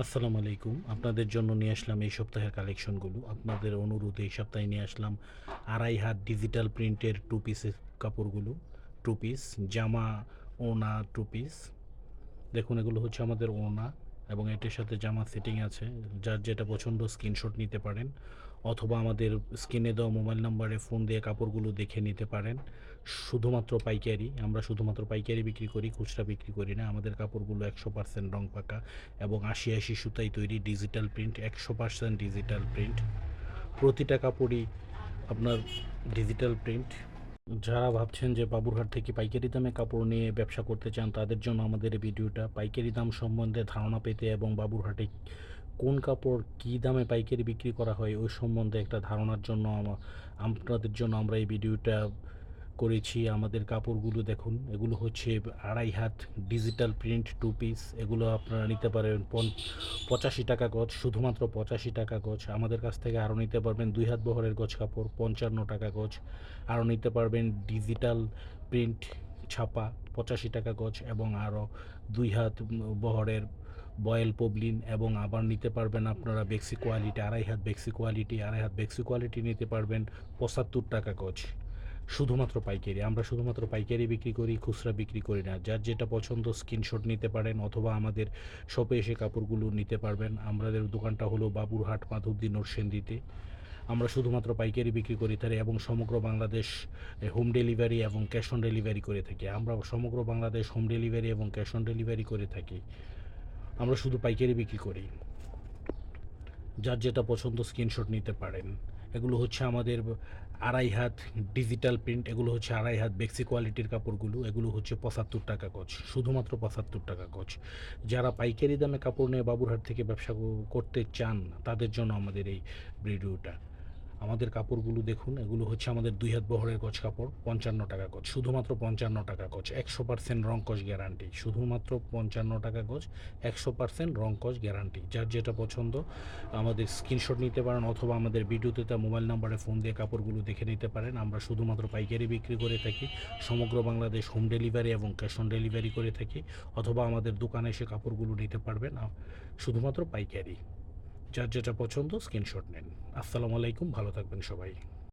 আসসালামু আলাইকুম। আপনাদের জন্য নিয়ে আসলাম এই সপ্তাহের কালেকশনগুলো। আপনাদের অনুরোধে এই সপ্তাহে নিয়ে আসলাম ২.৫ হাত ডিজিটাল প্রিন্টের টু পিসের কাপড়গুলো। টু পিস, জামা, ওড়না, টু পিস। দেখুন এগুলো হচ্ছে আমাদের ওড়না এবং এটার সাথে জামা সেটিং আছে। যার যেটা পছন্দ স্ক্রিনশট নিতে পারেন অথবা আমাদের স্ক্রিনে দেওয়া মোবাইল নাম্বারে ফোন দিয়ে কাপড়গুলো দেখে নিতে পারেন। শুধুমাত্র পাইকারি, আমরা শুধুমাত্র পাইকারি বিক্রি করি, খুচরা বিক্রি করি না। আমাদের কাপড়গুলো ১০০% রং পাকা এবং ৮০ সুতায় তৈরি, ডিজিটাল প্রিন্ট, ১০০% ডিজিটাল প্রিন্ট। প্রতিটা কাপড়ই আপনার ডিজিটাল প্রিন্ট। যারা ভাবছেন যে বাবুরহাট থেকে পাইকারি দামে কাপড় নিয়ে ব্যবসা করতে চান তাদের জন্য আমাদের এই ভিডিওটা। পাইকারি দাম সম্বন্ধে ধারণা পেতে এবং বাবুরহাটে কোন কাপড় কী দামে পাইকারি বিক্রি করা হয় ওই সম্বন্ধে একটা ধারণার জন্য আপনাদের জন্য আমরা এই ভিডিওটা করেছি। আমাদের কাপড়গুলো দেখুন, এগুলো হচ্ছে ২.৫ হাত ডিজিটাল প্রিন্ট টু পিস। এগুলো আপনারা নিতে পারেন ৮৫ টাকা গজ, শুধুমাত্র ৮৫ টাকা গজ। আমাদের কাছ থেকে আরও নিতে পারবেন ২ হাত বহরের গজ কাপড় ৫৫ টাকা গজ। আরও নিতে পারবেন ডিজিটাল প্রিন্ট ছাপা ৮৫ টাকা গজ এবং আরও ২ হাত বহরের বয়েল পবলিন এবং আবার নিতে পারবেন আপনারা বেক্সি কোয়ালিটি ২.৫ হাত বেক্সি কোয়ালিটি, ২.৫ হাত বেক্সি কোয়ালিটি নিতে পারবেন ৭৫ টাকা গজ। শুধুমাত্র পাইকারি, আমরা শুধুমাত্র পাইকারি বিক্রি করি, খুচরা বিক্রি করি না। যার যেটা পছন্দ স্ক্রিনশট নিতে পারেন অথবা আমাদের শপে এসে কাপড়গুলো নিতে পারবেন। আমাদের দোকানটা হলো বাবুরহাট মাধবদী নরসিংদীতে। আমরা শুধুমাত্র পাইকারি বিক্রি করে থাকি এবং সমগ্র বাংলাদেশ হোম ডেলিভারি এবং ক্যাশ অন ডেলিভারি করে থাকি। আমরা সমগ্র বাংলাদেশ হোম ডেলিভারি এবং ক্যাশ অন ডেলিভারি করে থাকি। আমরা শুধু পাইকারি বিক্রি করি। যার যেটা পছন্দ স্ক্রিনশট নিতে পারেন। এগুলো হচ্ছে আমাদের ২.৫ হাত ডিজিটাল প্রিন্ট, এগুলো হচ্ছে ২.৫ হাত বেক্সি কোয়ালিটির কাপড়গুলো। এগুলো হচ্ছে ৭৫ টাকা গজ, শুধুমাত্র ৭৫ টাকা গজ। যারা পাইকারি দামে কাপড় নিয়ে বাবুরহাট থেকে ব্যবসা করতে চান তাদের জন্য আমাদের এই ভিডিওটা। আমাদের কাপড়গুলো দেখুন, এগুলো হচ্ছে আমাদের ২ হাত বহরের গজ কাপড় ৫৫ টাকা গজ, শুধুমাত্র ৫৫ টাকা গজ, ১০০% রং কস গ্যারান্টি, শুধুমাত্র ৫৫ টাকা গজ, ১০০% রং কস গ্যারান্টি। যার যেটা পছন্দ আমাদের স্ক্রিনশট নিতে পারেন অথবা আমাদের ভিডিওতে তার মোবাইল নাম্বারে ফোন দিয়ে কাপড়গুলো দেখে নিতে পারেন। আমরা শুধুমাত্র পাইকারি বিক্রি করে থাকি, সমগ্র বাংলাদেশ হোম ডেলিভারি এবং ক্যাশ অন ডেলিভারি করে থাকি অথবা আমাদের দোকানে এসে কাপড়গুলো নিতে পারবেন শুধুমাত্র পাইকারি। যার যেটা পছন্দ স্ক্রিনশট নেন। আসসালামু আলাইকুম, ভালো থাকবেন সবাই।